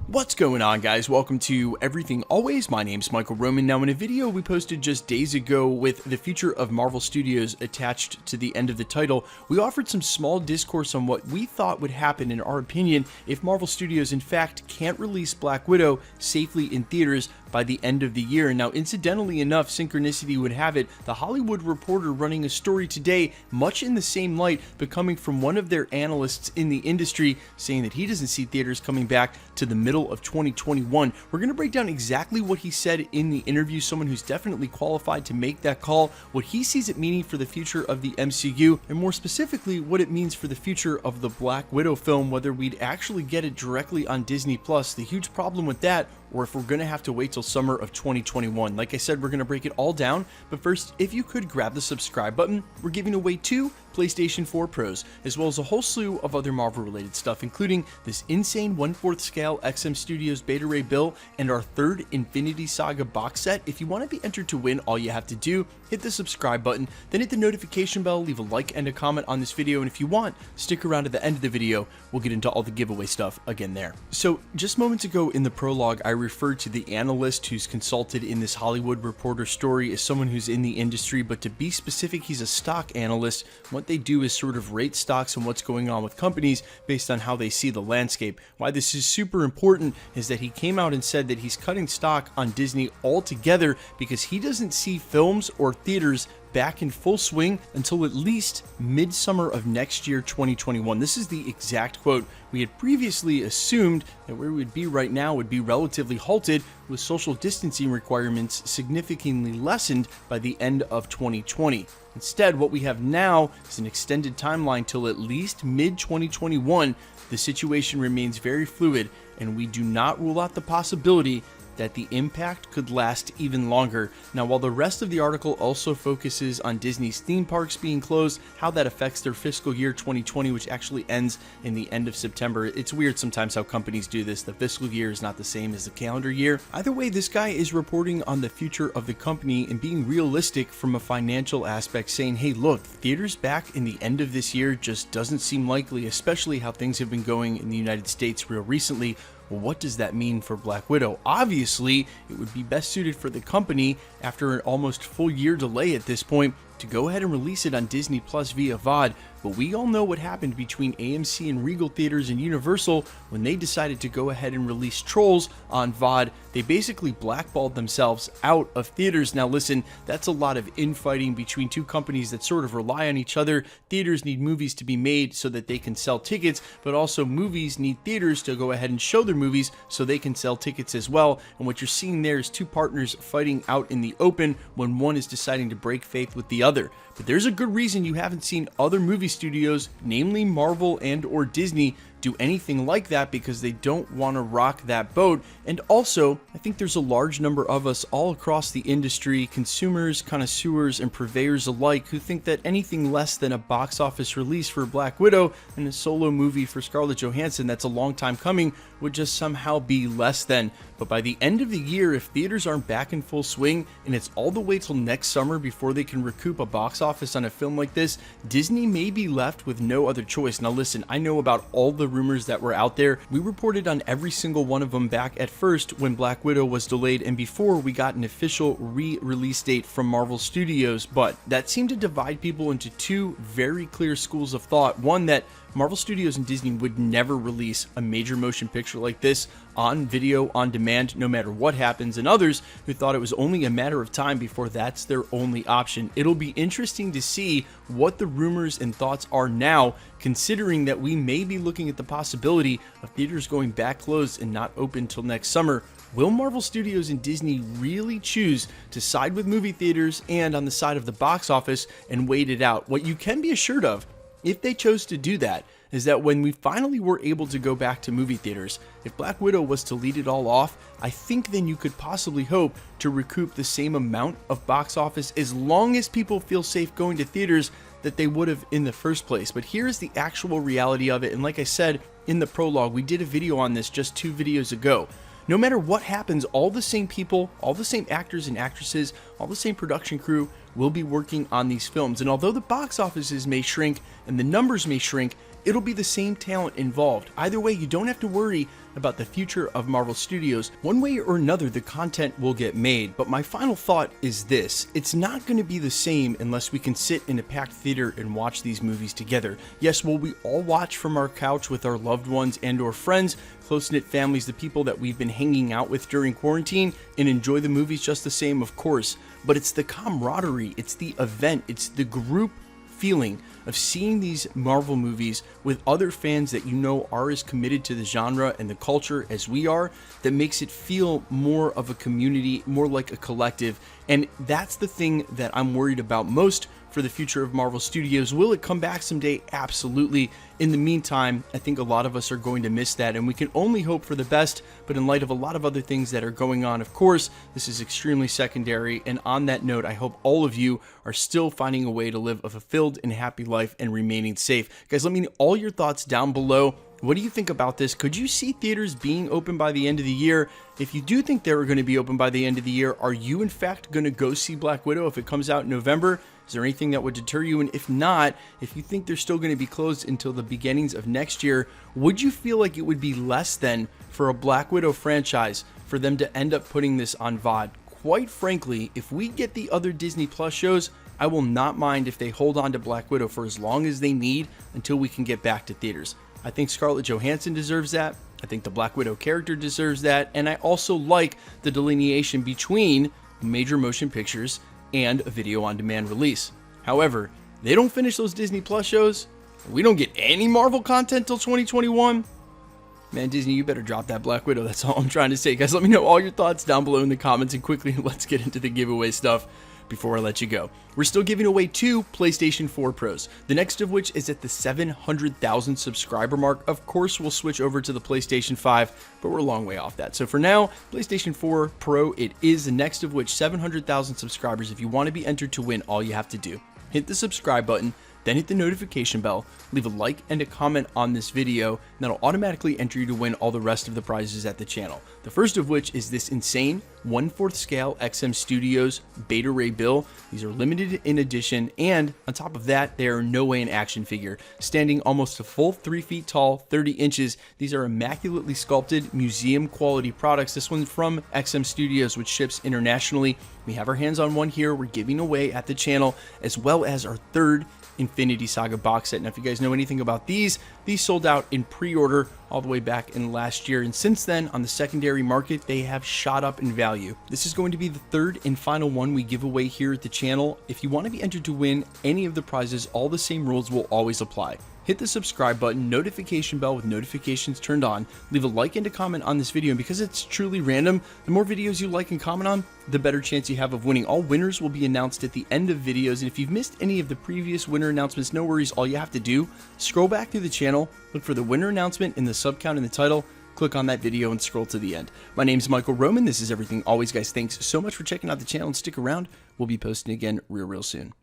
What's going on, guys? Welcome to Everything Always. My name's Michael Roman. Now, in a video we posted just days ago with the future of Marvel Studios attached to the end of the title, we offered some small discourse on what we thought would happen, in our opinion, if Marvel Studios in fact can't release Black Widow safely in theaters by the end of the year. Now, incidentally enough, synchronicity would have it, The Hollywood Reporter running a story today much in the same light, but coming from one of their analysts in the industry saying that he doesn't see theaters coming back to the middle of 2021. We're going to break down exactly what he said in the interview, someone who's definitely qualified to make that call, what he sees it meaning for the future of the MCU, and more specifically, what it means for the future of the Black Widow film, whether we'd actually get it directly on Disney+, the huge problem with that, or if we're going to have to wait till summer of 2021. Like I said, we're going to break it all down, but first, if you could grab the subscribe button, we're giving away 2 PlayStation 4 Pros, as well as a whole slew of other Marvel-related stuff, including this insane 1/4 scale XM Studios Beta Ray bill and our 3rd Infinity Saga box set. If you want to be entered to win, all you have to do, hit the subscribe button, then hit the notification bell, leave a like and a comment on this video, and if you want, stick around to the end of the video. We'll get into all the giveaway stuff again there. So, just moments ago in the prologue, I referred to the analyst who's consulted in this Hollywood Reporter story as someone who's in the industry, but to be specific, he's a stock analyst. What they do is sort of rate stocks and what's going on with companies based on how they see the landscape. Why this is super important is that he came out and said that he's cutting stock on Disney altogether because he doesn't see films or theaters back in full swing until at least midsummer of next year, 2021. This is the exact quote. We had previously assumed that where we would be right now would be relatively halted, with social distancing requirements significantly lessened by the end of 2020. Instead, what we have now is an extended timeline till at least mid-2021. The situation remains very fluid, and we do not rule out the possibility that the impact could last even longer. Now, while the rest of the article also focuses on Disney's theme parks being closed, how that affects their fiscal year 2020, which actually ends in the end of September. It's weird sometimes how companies do this. The fiscal year is not the same as the calendar year. Either way, this guy is reporting on the future of the company and being realistic from a financial aspect, saying, hey, look, theaters back in the end of this year just doesn't seem likely, especially how things have been going in the United States real recently. Well, what does that mean for Black Widow? Obviously, it would be best suited for the company, after an almost full year delay at this point, to go ahead and release it on Disney Plus via VOD, but we all know what happened between AMC and Regal Theaters and Universal when they decided to go ahead and release Trolls on VOD. They basically blackballed themselves out of theaters. Now listen, that's a lot of infighting between two companies that sort of rely on each other. Theaters need movies to be made so that they can sell tickets, but also movies need theaters to go ahead and show their movies so they can sell tickets as well. And what you're seeing there is two partners fighting out in the open when one is deciding to break faith with the other. But there's a good reason you haven't seen other movie studios, namely Marvel and or Disney, do anything like that, because they don't want to rock that boat. And also, I think there's a large number of us all across the industry, consumers, connoisseurs, and purveyors alike, who think that anything less than a box office release for Black Widow and a solo movie for Scarlett Johansson that's a long time coming would just somehow be less than. But by the end of the year, if theaters aren't back in full swing and it's all the way till next summer before they can recoup a box office on a film like this, Disney may be left with no other choice. Now listen, I know about all the rumors that were out there. We reported on every single one of them back at first when Black Widow was delayed and before we got an official re-release date from Marvel Studios, but that seemed to divide people into 2 very clear schools of thought. One, that Marvel Studios and Disney would never release a major motion picture like this on video on demand no matter what happens, and others who thought it was only a matter of time before that's their only option. It'll be interesting to see what the rumors and thoughts are now, considering that we may be looking at the possibility of theaters going back closed and not open till next summer. Will Marvel Studios and Disney really choose to side with movie theaters and on the side of the box office and wait it out? What you can be assured of, if they chose to do that, is that when we finally were able to go back to movie theaters, if Black Widow was to lead it all off, I think then you could possibly hope to recoup the same amount of box office as long as people feel safe going to theaters that they would have in the first place. But here's the actual reality of it, and like I said in the prologue, we did a video on this just 2 videos ago. No matter what happens, all the same people, all the same actors and actresses, all the same production crew will be working on these films. And although the box offices may shrink and the numbers may shrink, it'll be the same talent involved. Either way, you don't have to worry about the future of Marvel Studios. One way or another, the content will get made, but my final thought is this: it's not going to be the same unless we can sit in a packed theater and watch these movies together. Yes, will we all watch from our couch with our loved ones and or friends, close-knit families, the people that we've been hanging out with during quarantine, and enjoy the movies just the same? Of course, but it's the camaraderie, it's the event, it's the group feeling of seeing these Marvel movies with other fans that you know are as committed to the genre and the culture as we are, that makes it feel more of a community, more like a collective. And that's the thing that I'm worried about most for the future of Marvel Studios. Will it come back someday? Absolutely. In the meantime, I think a lot of us are going to miss that, and we can only hope for the best, but in light of a lot of other things that are going on, of course, this is extremely secondary. And on that note, I hope all of you are still finding a way to live a fulfilled and happy life and remaining safe. Guys, let me know all your thoughts down below. What do you think about this? Could you see theaters being open by the end of the year? If you do think they were going to be open by the end of the year, are you in fact going to go see Black Widow if it comes out in November? Is there anything that would deter you? And if not, if you think they're still going to be closed until the beginnings of next year, would you feel like it would be less than for a Black Widow franchise for them to end up putting this on VOD? Quite frankly, if we get the other Disney Plus shows, I will not mind if they hold on to Black Widow for as long as they need until we can get back to theaters. I think Scarlett Johansson deserves that. I think the Black Widow character deserves that. And I also like the delineation between major motion pictures and a video on demand release. However, they don't finish those Disney Plus shows, we don't get any Marvel content till 2021. Man, Disney, you better drop that Black Widow. That's all I'm trying to say. Guys, let me know all your thoughts down below in the comments, and quickly, let's get into the giveaway stuff before I let you go. We're still giving away 2 PlayStation 4 Pros, the next of which is at the 700,000 subscriber mark. Of course, we'll switch over to the PlayStation 5, but we're a long way off that. So for now, PlayStation 4 Pro it is, the next of which 700,000 subscribers. If you want to be entered to win, all you have to do, hit the subscribe button, then hit the notification bell, leave a like and a comment on this video, and that'll automatically enter you to win all the rest of the prizes at the channel. The first of which is this insane 1/4 scale XM Studios Beta Ray Bill. These are limited in edition, and on top of that, they are no way an action figure. Standing almost a full 3 feet tall, 30 inches, these are immaculately sculpted, museum quality products. This one's from XM Studios, which ships internationally. We have our hands on one here we're giving away at the channel, as well as our third Infinity Saga box set. Now, if you guys know anything about these sold out in pre-order all the way back in last year, and since then on the secondary market they have shot up in value. This is going to be the third and final one we give away here at the channel. If you want to be entered to win any of the prizes, all the same rules will always apply. Hit the subscribe button, notification bell with notifications turned on, leave a like and a comment on this video, and because it's truly random, the more videos you like and comment on, the better chance you have of winning. All winners will be announced at the end of videos, and if you've missed any of the previous winner announcements, no worries. All you have to do, scroll back through the channel, look for the winner announcement in the sub count in the title, click on that video and scroll to the end. My name is Michael Roman. This is Everything Always. Guys, thanks so much for checking out the channel, and stick around. We'll be posting again real soon.